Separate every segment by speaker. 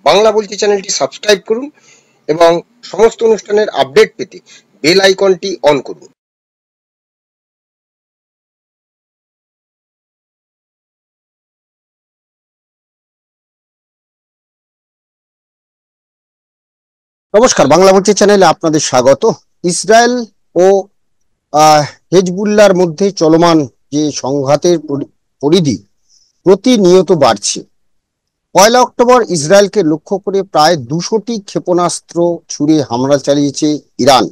Speaker 1: বাংলা বলছি চ্যানেলটি সাবস্ক্রাইব করুন এবং সমস্ত অনুষ্ঠানের আপডেট পেতে বেল আইকনটি অন করুন।
Speaker 2: নমস্কার, বাংলা বলছি চ্যানেলে আপনাদের স্বাগত। ইসরায়েল ও হেজবুল্লাহর মধ্যে চলমান যে সংঘাতের পরিধি প্রতিনিয়ত বাড়ছে। 1 অক্টোবর ইসরায়েলকে লক্ষ্য করে প্রায় 200টি ক্ষেপণাস্ত্র ছুড়ে হামলা চালিয়েছে ইরান।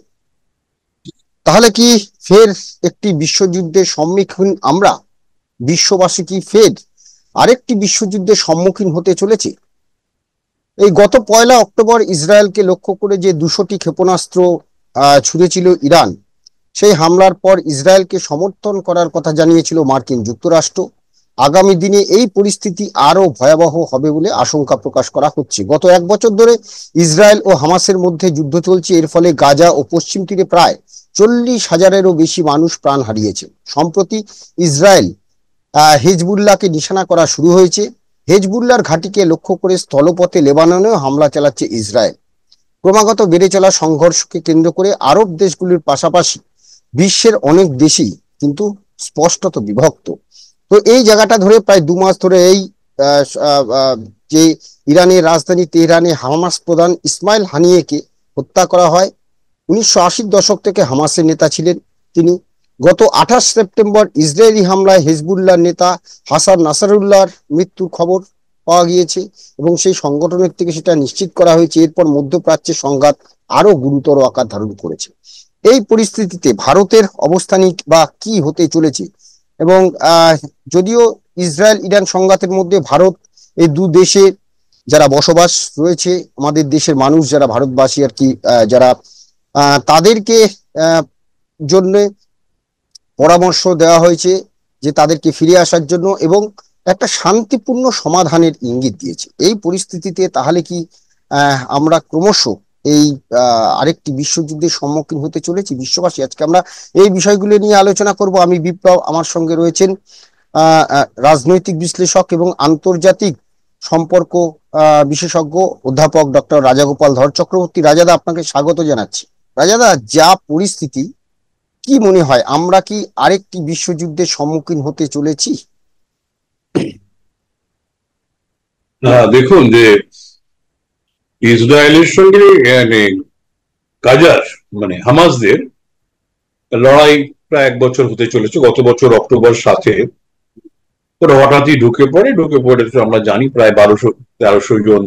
Speaker 2: তাহলে কি ফের একটি বিশ্বযুদ্ধের সম্মুখীন আমরা? বিশ্ববাসী কি ফের আরেকটি বিশ্বযুদ্ধের সম্মুখীন হতে চলেছে? এই গত 1 অক্টোবর ইসরায়েলকে লক্ষ্য করে যে 200টি ক্ষেপণাস্ত্র ছুড়েছিল ইরান, সেই হামলার পর ইসরায়েলকে সমর্থন করার কথা জানিয়েছিল মার্কিন যুক্তরাষ্ট্র। আগামী দিনে এই পরিস্থিতি আরো ভয়াবহ হবে বলে আশঙ্কা প্রকাশ করা হচ্ছে। গত 1 বছর ধরে ইসরায়েল ও হামাসের মধ্যে যুদ্ধ চলছে। এর ফলে গাজা ও পশ্চিম তীরে প্রায় 40,000-এরও বেশি মানুষ প্রাণ হারিয়েছে। সম্প্রতি ইসরায়েল হিজবুল্লাহকে নিশানা করা শুরু হয়েছে। হেজবুল্লাহর ঘাঁটিকে লক্ষ্য করে স্থলপথে লেবাননেও হামলা চালাচ্ছে ইসরায়েল। ক্রমাগত বেড়ে চলা সংঘর্ষকে কেন্দ্র করে আরব দেশগুলির পাশাপাশি বিশ্বের অনেক দেশই কিন্তু স্পষ্টত বিভক্ত। তো এই জায়গাটা ধরে প্রায় 2 মাস ধরে এই যে ইরানের রাজধানী তেহরানে হামাস প্রধান ইসমাইল হানিয়েকে হত্যা করা হয়। 1980-র দশক থেকে হামাসের নেতা ছিলেন তিনি। গত 28 সেপ্টেম্বর ইসরায়েলি হামলায় হেজবুল্লাহর নেতা হাসান নাসারুল্লাহর মৃত্যুর খবর পাওয়া গিয়েছে এবং সেই সংগঠনের থেকে সেটা নিশ্চিত করা হয়েছে। এরপর মধ্যপ্রাচ্যের সংঘাত আরো গুরুতর আকার ধারণ করেছে। এই পরিস্থিতিতে ভারতের অবস্থানই বা কি হতে চলেছে? এবং যদিও ইসরায়েল ইরান সংঘাতের মধ্যে ভারত, এই দু দেশে যারা বসবাস রয়েছে, আমাদের দেশের মানুষ যারা ভারতবাসী আর কি, যারা তাদেরকে জন্য পরামর্শ দেওয়া হয়েছে যে তাদেরকে ফিরে আসার জন্য এবং একটা শান্তিপূর্ণ সমাধানের ইঙ্গিত দিয়েছে। এই পরিস্থিতিতে তাহলে কি আমরা ক্রমশ এই আরেকটি বিশ্বযুদ্ধের সম্মুখীন হতে চলেছি বিশ্ববাসী? আজকে আমরা এই বিষয়গুলো নিয়ে আলোচনা করব। আমি বিপ্লব, আমার সঙ্গে রয়েছেন রাজনৈতিক বিশ্লেষক এবং আন্তর্জাতিক সম্পর্ক বিশেষজ্ঞ অধ্যাপক ডক্টর রাজাগোপাল ধর চক্রবর্তী। রাজাদা, আপনাকে স্বাগত জানাচ্ছি। রাজাদা, যা পরিস্থিতি, কি মনে হয় আমরা কি আরেকটি বিশ্বযুদ্ধের সম্মুখীন হতে চলেছি?
Speaker 3: দেখুন, যে ইসরায়েলের সঙ্গে গাজার হামাসদের লড়াই প্রায় 1 বছর হতে চলেছে। গত বছর অক্টোবর 7-এ ওরা হঠাৎই ঢুকে পড়ে আমরা জানি প্রায় 1200-1300 জন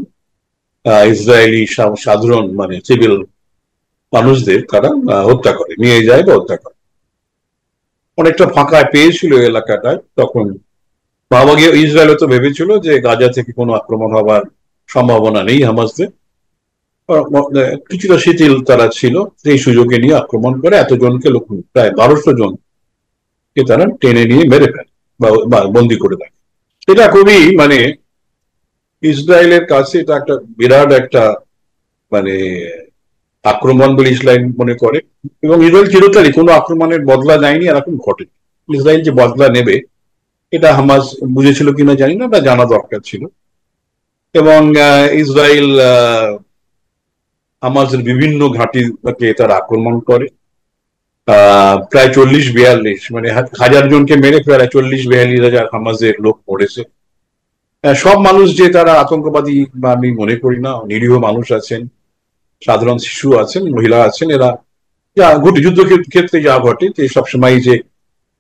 Speaker 3: ইসরায়েলি সাধারণ সিভিল মানুষদের তারা হত্যা করে নিয়ে যায় বা হত্যা করে। অনেকটা ফাঁকা পেয়েছিল এলাকাটায়। তখন ভাবা গিয়ে ইসরায়েল তো ভেবেছিল যে গাজা থেকে কোনো আক্রমণ হবার সম্ভাবনা নেই হামাসদের, কিছুটা শিথিল তারা ছিল, সেই সুযোগে নিয়ে আক্রমণ করে এতজনকে, প্রায় 1200 জনকে তারা টেনে নিয়ে মেরে ফেলে বা বন্দি করে দেয়। এটা খুবই ইসরায়েলের কাছে এটা একটা বিরাট একটা আক্রমণ বলে ইসরায়েল মনে করে এবং ইসরায়েল চিরকালই কোনো আক্রমণের বদলা নেয়নি, এরকম ঘটে। ইসরায়েল যে বদলা নেবে এটা হামাস বুঝেছিল কিনা জানি না, বা জানা দরকার ছিল। এবং ইসরায়েল হামাসের বিভিন্ন ঘাঁটিকে তারা আক্রমণ করে। প্রায় 40-42 হাজার জনকে মেরে প্রায় 40-42 হাজার হামাসের লোক মরেছে। সব মানুষ যে তারা আতঙ্কবাদী বা আমি মনে করি না, নিরীহ মানুষ আছেন, সাধারণ শিশু আছেন, মহিলা আছেন। এরা যা ঘটে যুদ্ধ ক্ষেত্রে যা ঘটে যে সবসময় যে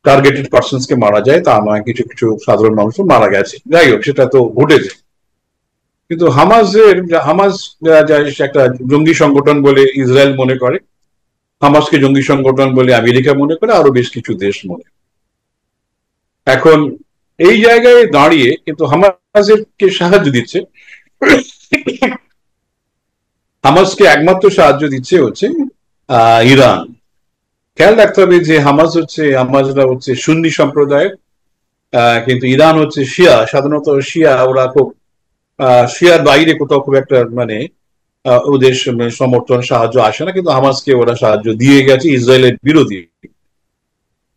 Speaker 3: টার্গেটেড পার্সনস কে মারা যায় তা নয়, কিছু কিছু সাধারণ মানুষও মারা গেছে। যাই হোক, সেটা তো ঘটেছে। কিন্তু হামাস একটা জঙ্গি সংগঠন বলে ইসরায়েল মনে করে, হামাসকে জঙ্গি সংগঠন বলে আমেরিকা মনে করে, আরো বেশ কিছু দেশ মনে। এখন এই জায়গায় দাঁড়িয়ে কিন্তু হামাসকে সাহায্য দিচ্ছে, হামাসকে একমাত্র সাহায্য দিচ্ছে হচ্ছে ইরান। খেয়াল রাখতে হবে যে হামাসরা হচ্ছে সুন্নি সম্প্রদায়, কিন্তু ইরান হচ্ছে শিয়া। সাধারণত শিয়া, ওরা খুব শিয়ার বাইরে কোথাও খুব একটা ওদের সমর্থন সাহায্য আসে না, কিন্তু হামাসকে ওরা সাহায্য দিয়ে গেছে ইসরায়েলের বিরোধী।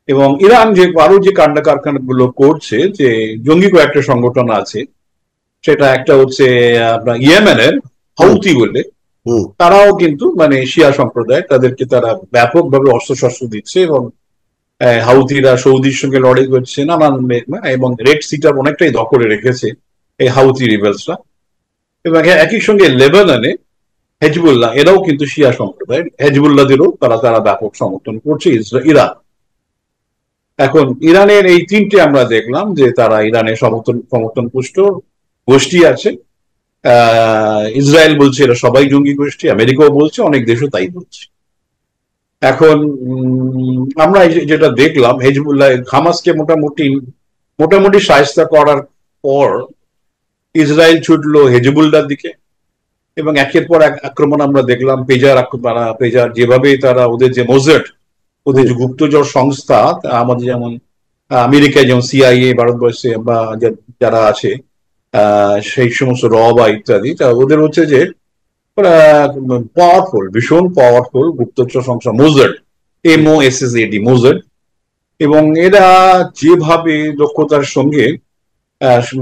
Speaker 3: এবং ইরান যে আরো যে কাণ্ড কারখানা গুলো করছে, যে জঙ্গি কয়েকটা সংগঠন আছে সেটা একটা হচ্ছে আপনার ইয়েমেনের হাউতি বলে, তারাও কিন্তু মানে শিয়া সম্প্রদায়, তাদেরকে তারা ব্যাপকভাবে অস্ত্রশস্ত্র দিচ্ছে এবং হাউতিরা সৌদির সঙ্গে লড়াই করছে নানান, এবং রেড সিটা অনেকটাই দখলে রেখেছে এই হাউতি রিবেলসরা। এবং একই সঙ্গে লেবাননে হেজবুল্লাহ, এরাও কিন্তু শিয়া সম্প্রদায়, হেজবুল্লাহদেরও তারা তারা ব্যাপক সমর্থন করছে ইরান। এখন ইরানের এই তিনটে আমরা দেখলাম যে তারা ইরানের সমর্থন পুষ্ট গোষ্ঠী আছে। ইসরায়েল বলছে এরা সবাই জঙ্গি গোষ্ঠী, আমেরিকাও বলছে, অনেক দেশও তাই বলছে। এখন আমরা যেটা দেখলাম, হেজবুল্লাহ হামাসকে মোটামুটি শায়েস্তা করার পর ইসরায়েল ছুটলো হেজবুল্লাহর দিকে এবং একের পর এক আক্রমণ আমরা দেখলাম। পেজার যেভাবে তারা ওদের যে মোজাড, ওদের যে গুপ্তচর সংস্থা, আমাদের যেমন আমেরিকায় যেমন সিআইএ, ভারতবর্ষে বা যারা আছে সেই সমস্ত র বা ইত্যাদি, ওদের হচ্ছে যে পাওয়ারফুল, ভীষণ পাওয়ারফুল গুপ্তচর সংস্থা মোজাড, MOSSAD, মোজাড। এবং এরা যেভাবে দক্ষতার সঙ্গে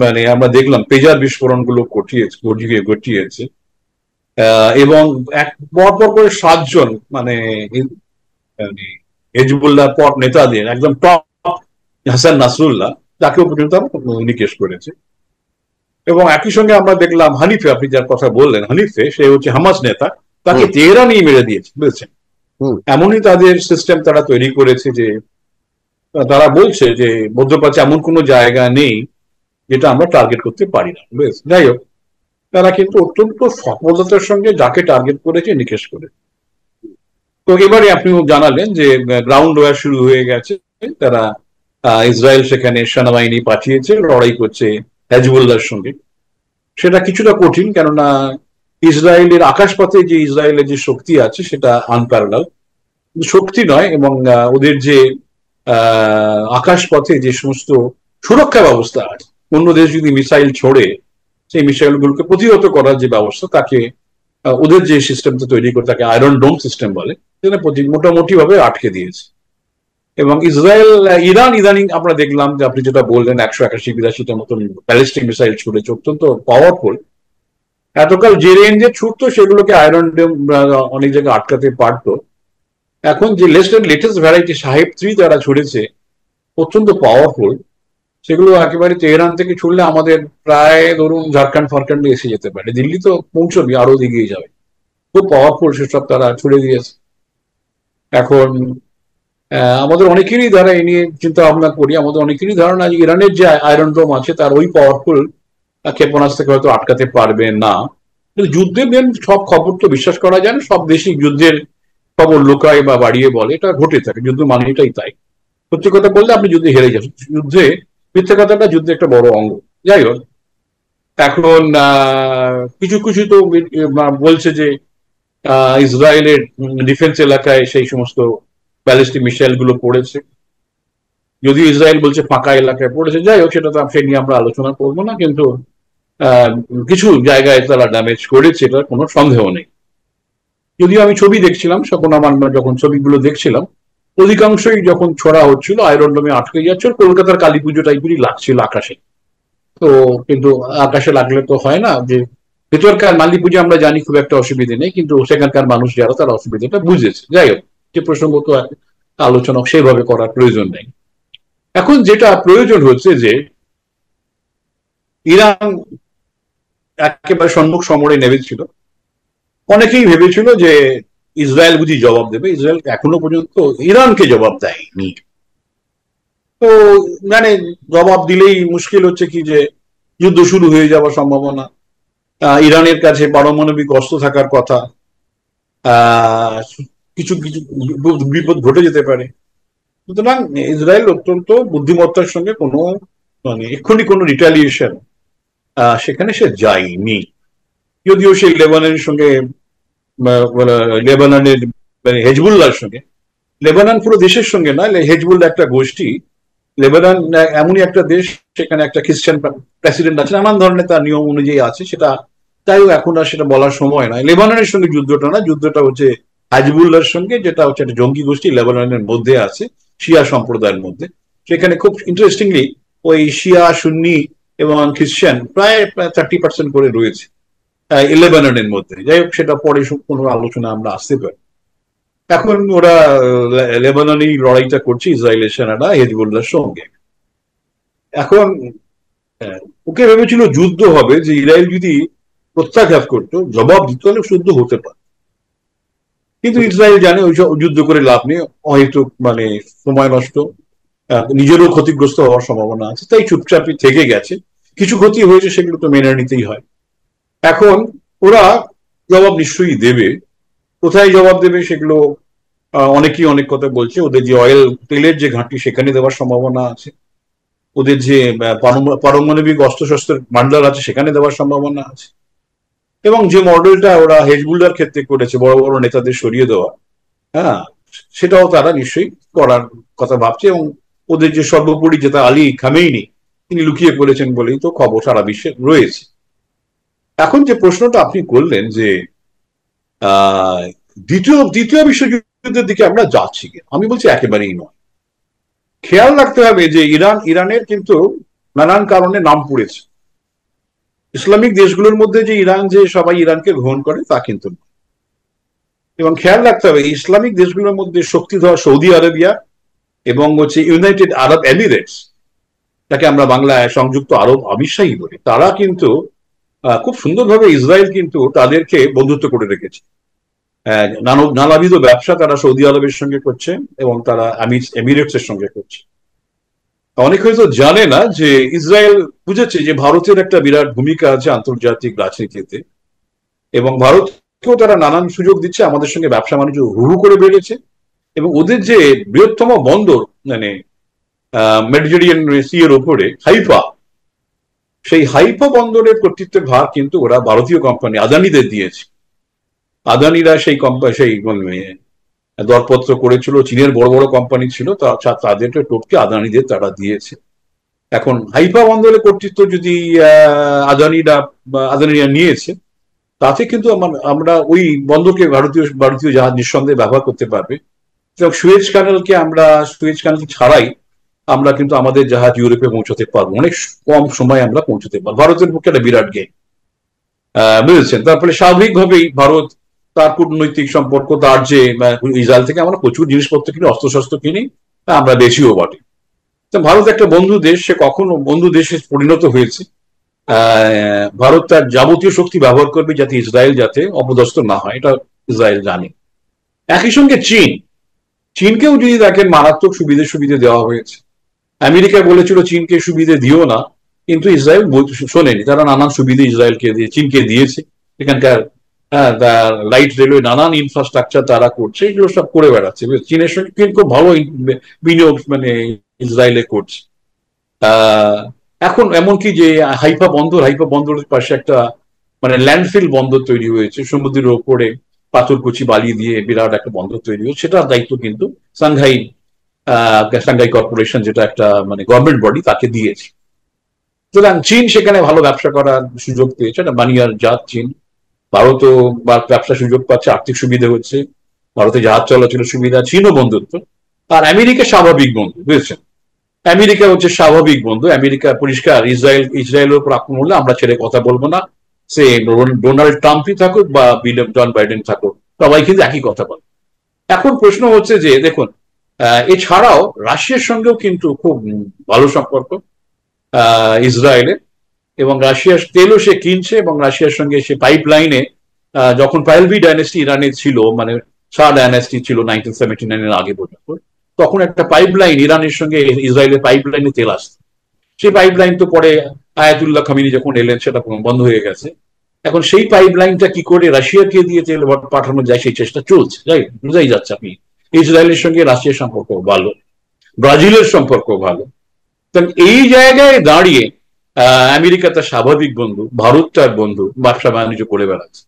Speaker 3: মানে আমরা দেখলাম পেজার বিস্ফোরণ গুলো ঘটিয়েছে এবং এক পরপর করে 7 জন মানে হেজবুল্লাহ পট নেতাদের একদম টপ, হাসান নাসরুল্লাহ, তাকেও পর্যন্ত নিকেশ করেছে। এবং একই সঙ্গে আমরা দেখলাম হানিফে, আপনি যার কথা বললেন হানিফে, সে হচ্ছে হামাস নেতা, তাকে তেহরানই মেরে দিয়েছে, বুঝেছেন। এমনই তাদের সিস্টেম তারা তৈরি করেছে যে তারা বলছে যে মধ্যপ্রাচ্যে এমন কোনো জায়গা নেই যেটা আমরা টার্গেট করতে পারি না। বেশ, যাই হোক, তারা কিন্তু অত্যন্ত সফলতার সঙ্গে যাকে টার্গেট করেছে নিকেশ করে। তো এবারে আপনিও জানালেন যে গ্রাউন্ড ওয়ার শুরু হয়ে গেছে, তারা ইসরায়েল সেখানে সেনাবাহিনী পাঠিয়েছে, লড়াই করছে হেজবুল্লাহর সঙ্গে। সেটা কিছুটা কঠিন, কেননা ইসরায়েলের আকাশপথে যে ইসরায়েলের যে শক্তি আছে সেটা আনপ্যারালাল শক্তি নয়, এবং ওদের যে আকাশপথে যে সমস্ত সুরক্ষা ব্যবস্থা আছে, অন্য দেশ যদি মিসাইল ছোড়ে সেই মিসাইলগুলোকে প্রতিহত করার যে ব্যবস্থা, তাকে ওদের যে সিস্টেমটা তৈরি করে তাকে আয়রন ডোম সিস্টেম বলে, সেটা মোটামুটি ভাবে আটকে দিয়েছে। এবং ইরান ইদানিং আমরা দেখলাম যে আপনি যেটা বললেন 181-82টার মতন ব্যালিস্টিক মিসাইল ছুড়েছে, অত্যন্ত পাওয়ারফুল। এতকাল যে রেঞ্জে ছুটতো সেগুলোকে আয়রন ডোম অনেক জায়গায় আটকাতে পারতো। এখন যে লেটেস্ট ভ্যারাইটি সাহেব 3 তারা ছুড়েছে, অত্যন্ত পাওয়ারফুল। সেগুলো একেবারে তেহরান থেকে ছুড়লে আমাদের প্রায় ধরুন ঝাড়খণ্ড ফারখণ্ডে এসে যেতে পারে, দিল্লি তো পৌঁছবি, আরো এগিয়ে যাবে। খুব পাওয়ারফুল সেসব তারা ছুড়ে দিয়েছে। এখন আমাদের অনেকেরই ধারা এই নিয়ে চিন্তা ভাবনা করি, আমাদের অনেকেরই ধারণা যে ইরানের যে আয়রন ডোম আছে তার ওই পাওয়ারফুল ক্ষেপণাস্ত্রকে হয়তো আটকাতে পারবে না। যুদ্ধের সব খবর তো বিশ্বাস করা যায় না, সব দেশই যুদ্ধের খবর লুকায় বা বাড়িয়ে বলে, এটা ঘটে থাকে, যুদ্ধ মানেটাই তাই। সত্যি কথা বললে আপনি যুদ্ধে হেরে যান, যুদ্ধে মিথ্যে কথাটা যুদ্ধে একটা বড় অঙ্গ। যাই হোক, এখন কিছু কিছু তো বলছে যে ইসরায়েলের ডিফেন্স এলাকায় সেই সমস্ত ব্যালিস্টিক মিসাইল গুলো পড়েছে, যদিও ইসরায়েল বলছে ফাঁকা এলাকায় পড়েছে। যাই হোক, সেটা তো সে নিয়ে আমরা আলোচনা করবো না, কিন্তু কিছু জায়গায় তারা ড্যামেজ করেছে, এটার কোনো সন্দেহ নেই। যদিও আমি ছবি দেখছিলাম, যখন ছবিগুলো দেখছিলাম, অধিকাংশই যখন ছড়া হচ্ছিল আয়রন ডোমে আটকে যাচ্ছিল, কলকাতার কালী পুজো টাইপেরই লাগছিল আকাশে। তো কিন্তু আকাশে লাগলে তো হয় না, যে ভেতরকার মালি পুজো আমরা জানি খুব একটা অসুবিধে নেই, কিন্তু সেখানকার মানুষ যারা তারা অসুবিধাটা বুঝেছে। যাই হোক, যে প্রসঙ্গ তো আলোচনা সেভাবে করার প্রয়োজন নেই। এখন যেটা প্রয়োজন হচ্ছে যে ইরান একেবারে সম্মুখ সমরে নেমেছিল। অনেকেই ভেবেছিল যে ইসরায়েল বুঝি জবাব দেবে, ইসরায়েল এখনো পর্যন্ত ইরানকে জবাব দেয়নি। তো মানে জবাব দিলেই মুশকিল হচ্ছে কি, যে যুদ্ধ শুরু হয়ে যাওয়ার সম্ভাবনা, ইরানের কাছে পারমাণবিক অস্ত্র থাকার কথা, কিছু কিছু বিপদ ঘটে যেতে পারে। সুতরাং ইসরায়েল অত্যন্ত বুদ্ধিমত্তার সঙ্গে কোনো এক্ষুনি কোনো রিটালিয়েশন সেখানে সে যায়নি। যদিও সেই লেবাননের সঙ্গে, লেবাননের হেজবুল্লাহর সঙ্গে, লেবানন পুরো দেশের সঙ্গে নয়, হেজবুল্লাহ একটা গোষ্ঠী। লেবানন এমনই একটা দেশ, সেখানে একটা খ্রিস্টান প্রেসিডেন্ট আছে, নানান ধরনের তার নিয়ম অনুযায়ী আছে, সেটা তাই এখন আর সেটা বলার সময় নয়। লেবাননের সঙ্গে যুদ্ধটা না, যুদ্ধটা হচ্ছে হেজবুল্লাহর সঙ্গে, যেটা হচ্ছে একটা জঙ্গি গোষ্ঠী লেবাননের মধ্যে আছে, শিয়া সম্প্রদায়ের মধ্যে। সেখানে খুব ইন্টারেস্টিংলি ওই শিয়া সুন্নি এবং খ্রিস্টান প্রায় 30% করে রয়েছে লেবাননের মধ্যে। যাই হোক, সেটা পরে কোনো আলোচনা আমরা আসতে পারি। এখন ওরা লেবাননেই লড়াইটা করছে, ইসরায়েলের সেনারা হেজবুল্লাহর সঙ্গে। এখন ওকে ভেবেছিল যুদ্ধ হবে, যে ইসরায়েল যদি প্রত্যাঘাত করতো, জবাব দিত, তাহলে যুদ্ধ হতে পারে। কিন্তু ইসরায়েল জানে ওই যুদ্ধ করে লাভ নেই, হয়তো মানে সময় নষ্ট, নিজেরও ক্ষতিগ্রস্ত হওয়ার সম্ভাবনা আছে, তাই চুপচাপই থেকে গেছে। কিছু ক্ষতি হয়েছে, সেগুলো তো মেনে নিতেই হয়। এখন ওরা জবাব নিশ্চয়ই দেবে। কোথায় জবাব দেবে সেগুলো অনেকেই অনেক কথা বলছে। ওদের যে অয়েল তেলের যে ঘাঁটি, সেখানে দেওয়ার সম্ভাবনা আছে। ওদের যে পারমাণবিক অস্ত্রশস্ত্রের ভান্ডার আছে, সেখানে দেওয়ার সম্ভাবনা আছে। এবং যে মডেলটা ওরা হেজবুল্লার ক্ষেত্রে করেছে, বড় বড় নেতাদের সরিয়ে দেওয়া, হ্যাঁ, সেটাও তারা নিশ্চয়ই করার কথা ভাবছে। এবং ওদের যে সর্বোপরি যেটা আলী খামেইনি, তিনি লুকিয়ে পড়েছেন বলেই তো খবর সারা বিশ্বে রয়েছে। এখন যে প্রশ্নটা আপনি করলেন যে দ্বিতীয় বিশ্বযুদ্ধের দিকে আমরা যাচ্ছি, আমি বলছি একেবারেই নয়। খেয়াল রাখতে হবে যে ইরানের কিন্তু নানান কারণে নাম পড়েছে। ইসলামিক দেশগুলোর মধ্যে যে ইরান, যে সবাই ইরানকে গ্রহণ করে তা কিন্তু নয়। এবং খেয়াল রাখতে হবে, ইসলামিক দেশগুলোর মধ্যে শক্তিধর সৌদি আরবিয়া এবং হচ্ছে ইউনাইটেড আরব এমিরেটস, যাকে আমরা বাংলায় সংযুক্ত আরব আমিরশাহী বলি, তারা কিন্তু খুব সুন্দরভাবে ইসরায়েল কিন্তু তাদেরকে বন্ধুত্ব করে রেখেছে। নানাবিধ ব্যবসা তারা সৌদি আরবের সঙ্গে করছে এবং তারা এমিরেটস এর সঙ্গে করছে। অনেক হয়তো জানে না যে ইসরায়েল বুঝেছে যে ভারতের একটা বিরাট ভূমিকা আছে আন্তর্জাতিক রাজনীতিতে, এবং ভারতকেও তারা নানান সুযোগ দিচ্ছে। আমাদের সঙ্গে ব্যবসা বাণিজ্য হুহু করে বেড়েছে। এবং ওদের যে বৃহত্তম বন্দর, মানে মেডিটেরিয়ান সি এর ওপরে হাইফা, সেই হাইফা বন্দরের কর্তৃত্বের ভার কিন্তু ওরা ভারতীয় কোম্পানি আদানিদের দিয়েছে। আদানিরা সেই দরপত্র করেছিল, চীনের বড় বড় কোম্পানি ছিল, তাদেরকে টপকে আদানিদের তারা দিয়েছে। এখন হাইফা বন্দরের কর্তৃত্ব যদি আদানিরা নিয়েছে, তাতে কিন্তু আমরা ওই বন্দরকে ভারতীয় জাহাজ নিঃসন্দেহে ব্যবহার করতে পারবে। এবং সুয়েজ ক্যানেল ছাড়াই আমরা কিন্তু আমাদের জাহাজ ইউরোপে পৌঁছতে পারবো, অনেক কম সময় আমরা পৌঁছতে পারবো। ভারতের পক্ষে একটা বিরাট গেম, বুঝেছেন। তারপরে স্বাভাবিকভাবেই ভারত তার কূটনৈতিক সম্পর্ক, তার যে ইসরায়েল থেকে আমরা প্রচুর জিনিসপত্র কিনি, অস্ত্রশস্ত্র কিনি, আমরা বেশিও বটে। ভারত একটা বন্ধু দেশ, সে কখনো বন্ধু দেশে পরিণত হয়েছে। ভারত তার যাবতীয় শক্তি ব্যবহার করবে যাতে ইসরায়েল যাতে অপদস্থ না হয়, এটা ইসরায়েল জানে। একই সঙ্গে চীনকেও যদি দেখেন, মারাত্মক সুবিধে দেওয়া হয়েছে। আমেরিকা বলেছিল চীনকে সুবিধে দিও না, কিন্তু ইসরায়েল শোনেনি। তারা নানান সুবিধে চীনকে দিয়েছে। এখানকার লাইট রেলওয়ে, নানান ইনফ্রাস্ট্রাকচার তারা করছে, এগুলো সব করে বেড়াচ্ছে। চীনের সঙ্গে কিন্তু ভালো বিনিয়োগ ইসরায়েলে করছে। এখন এমনকি যে হাইফা বন্দরের পাশে একটা ল্যান্ডফিল বন্দর তৈরি হয়েছে, সমুদ্রের ওপরে পাথরকুচি বালি দিয়ে বিরাট একটা বন্দর তৈরি হয়েছে। সেটার দায়িত্ব কিন্তু সাংঘাই কর্পোরেশন, যেটা একটা গভর্নমেন্ট বডি, তাকে দিয়েছে। সুতরাং চীন সেখানে ভালো ব্যবসা করার সুযোগ পেয়েছে। এটা বানিয়ার জাত চীন। ভারতও ব্যবসা সুযোগ পাচ্ছে, আর্থিক সুবিধা হচ্ছে, ভারতে জাহাজ চলাচলের সুবিধা। চীনও বন্ধুত্ব। আর আমেরিকা স্বাভাবিক বন্ধু, বুঝেছেন। আমেরিকা হচ্ছে স্বাভাবিক বন্ধু। আমেরিকা পরিষ্কার ইসরায়েলের উপর আক্রমণ হলে আমরা ছেড়ে কথা বলবো না। সে ডোনাল্ড ট্রাম্পই থাকুক বা জন বাইডেন থাকুক, সবাই কিন্তু একই কথা বলে। এখন প্রশ্ন হচ্ছে যে দেখুন, এছাড়াও রাশিয়ার সঙ্গেও কিন্তু খুব ভালো সম্পর্ক ইসরায়েলের, এবং রাশিয়ার তেলও সে কিনছে। এবং রাশিয়ার সঙ্গে সে পাইপ লাইনে, যখন পাইলভি ডাইনেস্টি ইরানে ছিল, শাহ ডাইনেস্টি ছিল 1979 আগে পর্যন্ত, তখন একটা পাইপ লাইন ইরানের সঙ্গে ইসরায়েলের পাইপ লাইনে তেল আসত। সেই পাইপ লাইন তো পরে আয়াতুল্লাহ খামিনি যখন এলেন, সেটা বন্ধ হয়ে গেছে। এখন সেই পাইপ লাইনটা কি করে রাশিয়াকে দিয়ে তেল পাঠানো যায়, সেই চেষ্টা চলছে। বুঝাই যাচ্ছে আপনি, ইসরায়েলের সঙ্গে রাশিয়ার সম্পর্ক ভালো, ব্রাজিলের সম্পর্ক ভালো। এই জায়গায় দাঁড়িয়ে আমেরিকা তার স্বাভাবিক বন্ধু, ভারত তার বন্ধু, ব্যবসা বাণিজ্য করে বেড়াচ্ছে।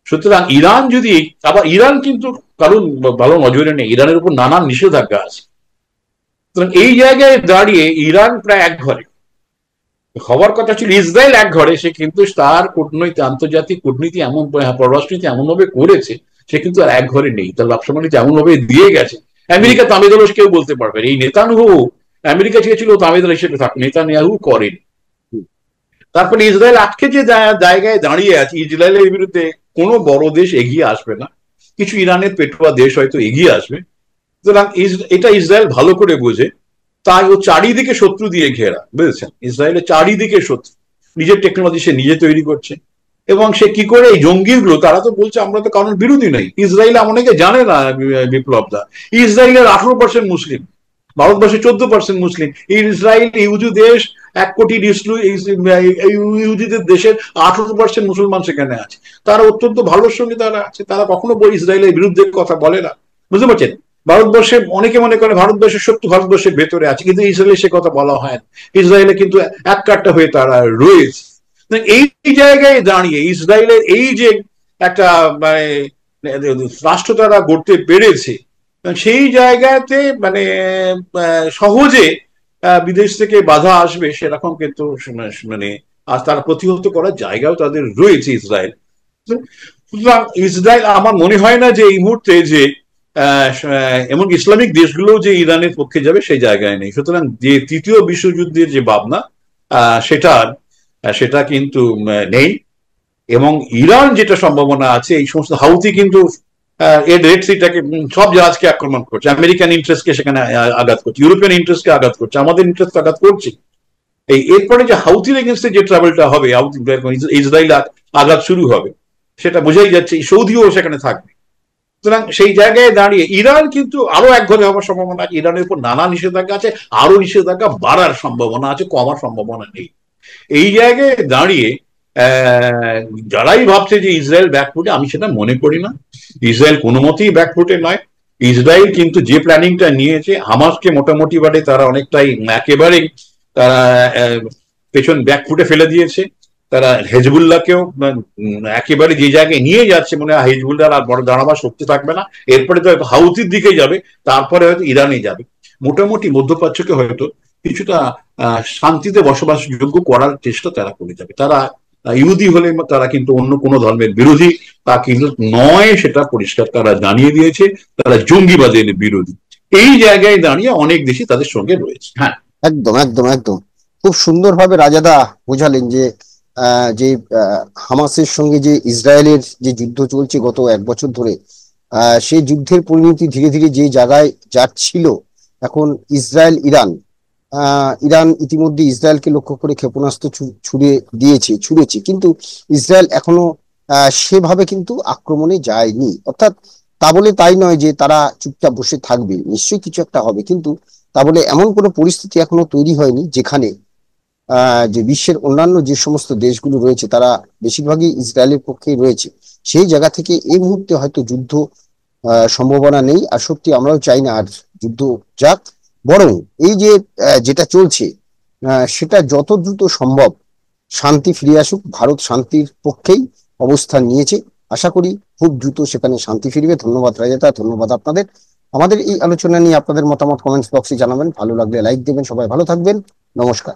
Speaker 3: সুতরাং ইরান যদি আবার, ইরান কিন্তু কারণ ভালো নজরে নেই, ইরানের উপর নানান নিষেধাজ্ঞা আছে। সুতরাং এই জায়গায় দাঁড়িয়ে ইরান প্রায় এক ঘরে হওয়ার কথা ছিল। ইসরায়েল এক ঘরে, সে কিন্তু তার আন্তর্জাতিক কূটনীতি এমন, পররাষ্ট্রনীতি এমন ভাবে করেছে, সে কিন্তু আর এক ঘরে নেই। তার ব্যবসা বাণিজ্য এমন ভাবে দিয়ে গেছে। আমেরিকা তামিদলস কেউ বলতে পারবে এই নেতানিয়াহু, আমেরিকা চেয়েছিল তামিদল হিসেবে থাক, নেতানিয়াহু করেন। তারপরে ইসরায়েল আজকে যে জায়গায় দাঁড়িয়ে আছে, ইসরায়েলের বিরুদ্ধে কোনো বড় দেশ এগিয়ে আসবে না, কিছু ইরানের পেটোয়া দেশ হয়তো এগিয়ে আসবে। সুতরাং এটা ইসরায়েল ভালো করে বোঝে, তাই ও চারিদিকে শত্রু দিয়ে ঘেরা, বুঝেছেন? ইসরায়েলের চারিদিকে শত্রু, নিজের টেকনোলজি সে নিজে তৈরি করছে। এবং সে কি করে এই জঙ্গিগুলো, তারা তো বলছে আমরা তো কারোর বিরোধী নই। ইসরায়েল অনেকে জানে না, বিপ্লব দা, ইসরায়েলের 18% মুসলিম, ভারতবর্ষে 14% মুসলিম। ইসরায়েল ইহুদি দেশ, 1 কোটি ইহুদিদের দেশের 18% মুসলমান সেখানে আছে। তারা অত্যন্ত ভালোর সঙ্গে তারা আছে, তারা কখনো ইসরায়েলের বিরুদ্ধে কথা বলে না, বুঝতে পারছেন? ভারতবর্ষে অনেকে মনে করে ভারতবর্ষের শত্রু ভারতবর্ষের ভেতরে আছে, কিন্তু ইসরায়েলে সে কথা বলা হয় না। ইসরায়েলে কিন্তু এক কাট্টা হয়ে তারা রয়েছে। এই জায়গায় দাঁড়িয়ে ইসরায়েলের এই যে একটা মানে রাষ্ট্র তারা গড়তে পেরেছে, সেই জায়গাতে মানে সহজে বিদেশ থেকে বাধা আসবে সেরকম কিন্তু মানে আর তারা প্রতিহত করার জায়গাও তাদের রয়েছে ইসরায়েল। সুতরাং ইসরায়েল, আমার মনে হয় না যে এই মুহূর্তে যে এমন ইসলামিক দেশগুলো যে ইরানের পক্ষে যাবে সেই জায়গায় নেই। সুতরাং যে তৃতীয় বিশ্বযুদ্ধের যে ভাবনা সেটা কিন্তু নেই। এবং ইরান যেটা সম্ভাবনা আছে, এই সমস্ত হাউথি কিন্তু এর রেড সিটাকে সব জাহাজকে আক্রমণ করছে, আমেরিকান ইন্টারেস্টকে সেখানে আঘাত করছে, ইউরোপিয়ান ইন্টারেস্টকে আঘাত করছে, আমাদের ইন্টারেস্ট আঘাত করছে। এরপরে যে হাউথির এগেনস্টে যে ট্রাভেলটা হবে, ইসরায়েল আঘাত শুরু হবে, সেটা বোঝাই যাচ্ছে সৌদিও সেখানে থাকবে। সুতরাং সেই জায়গায় দাঁড়িয়ে ইরান কিন্তু আরো এক ঘরে হওয়ার সম্ভাবনা আছে। ইরানের উপর নানা নিষেধাজ্ঞা আছে, আরো নিষেধাজ্ঞা বাড়ার সম্ভাবনা আছে, কমার সম্ভাবনা নেই। এই জায়গায় দাঁড়িয়ে যারাই ভাবছে যে ইসরায়েল ব্যাকফুটে, আমি সেটা মনে করি না। ইসরায়েল কোনো মতেই ব্যাকফুটে নয়। ইসরায়েল কিন্তু যে প্ল্যানিংটা নিয়েছে, হামাসকে মোটামুটি ভাবে তারা অনেকটাই একেবারেই তারা পেছন ব্যাকফুটে ফেলে দিয়েছে। তারা হেজবুল্লাহকেও একেবারে যে জায়গায় নিয়ে যাচ্ছে, মনে হয় হেজবুল্লাহ আর বড় দাঁড়াবার শক্তি থাকবে না। এরপরে তো হয়তো হাউথির দিকে যাবে, তারপরে হয়তো ইরানে যাবে। মোটামুটি মধ্যপ্রাচ্যকে হয়তো কিছুটা শান্তিতে বসবাসযোগ্য করার চেষ্টা তারা করে যাবে। তারা ইহুদি হলে তারা কিন্তু অন্য কোনো ধর্মের বিরোধী তা কিন্তু নয়, সেটা পরিষ্কার তারা জানিয়ে দিয়েছে। তারা জঙ্গিবাদের বিরোধী। এই জায়গায় দাঁড়িয়ে অনেক দেশই তাদের সঙ্গে রয়েছে। হ্যাঁ,
Speaker 2: একদম একদম একদম খুব সুন্দরভাবে রাজাদা বোঝালেন যে যে হামাসের সঙ্গে যে ইসরায়েলের যে যুদ্ধ চলছে গত 1 বছর ধরে, সেই যুদ্ধের পরিণতি ধীরে ধীরে যে জায়গায় যাচ্ছিল, এখন ইসরায়েল ইরান ইতিমধ্যে ইসরায়েলকে লক্ষ্য করে ক্ষেপণাস্ত্র ছুড়েছে, কিন্তু ইসরায়েল এখনো সেভাবে কিন্তু আক্রমণে যায়নি। অর্থাৎ তা বলে তাই নয় যে তারা চুপচাপ বসে থাকবে, নিশ্চয়ই কিছু একটা হবে, কিন্তু তা বলে এমন কোনো পরিস্থিতি এখনো তৈরি হয়নি যেখানে যে বিশ্বের অন্যান্য যে সমস্ত দেশগুলো রয়েছে তারা বেশিরভাগই ইসরায়েলের পক্ষে রয়েছে। সেই জায়গা থেকে এই মুহূর্তে হয়তো যুদ্ধ সম্ভাবনা নেই। আর সত্যি আমরাও চাই না আর যুদ্ধ যাক, বরং এই যে যেটা চলছে সেটা যত দ্রুত সম্ভব শান্তি ফিরে আসুক। ভারত শান্তির পক্ষেই অবস্থান নিয়েছে, আশা করি খুব দ্রুত সেখানে শান্তি ফিরবে। ধন্যবাদ রাজাদা, ধন্যবাদ আপনাদের। আমাদের এই আলোচনা নিয়ে আপনাদের মতামত কমেন্টস বক্সে জানাবেন, ভালো লাগলে লাইক দেবেন। সবাই ভালো থাকবেন, নমস্কার।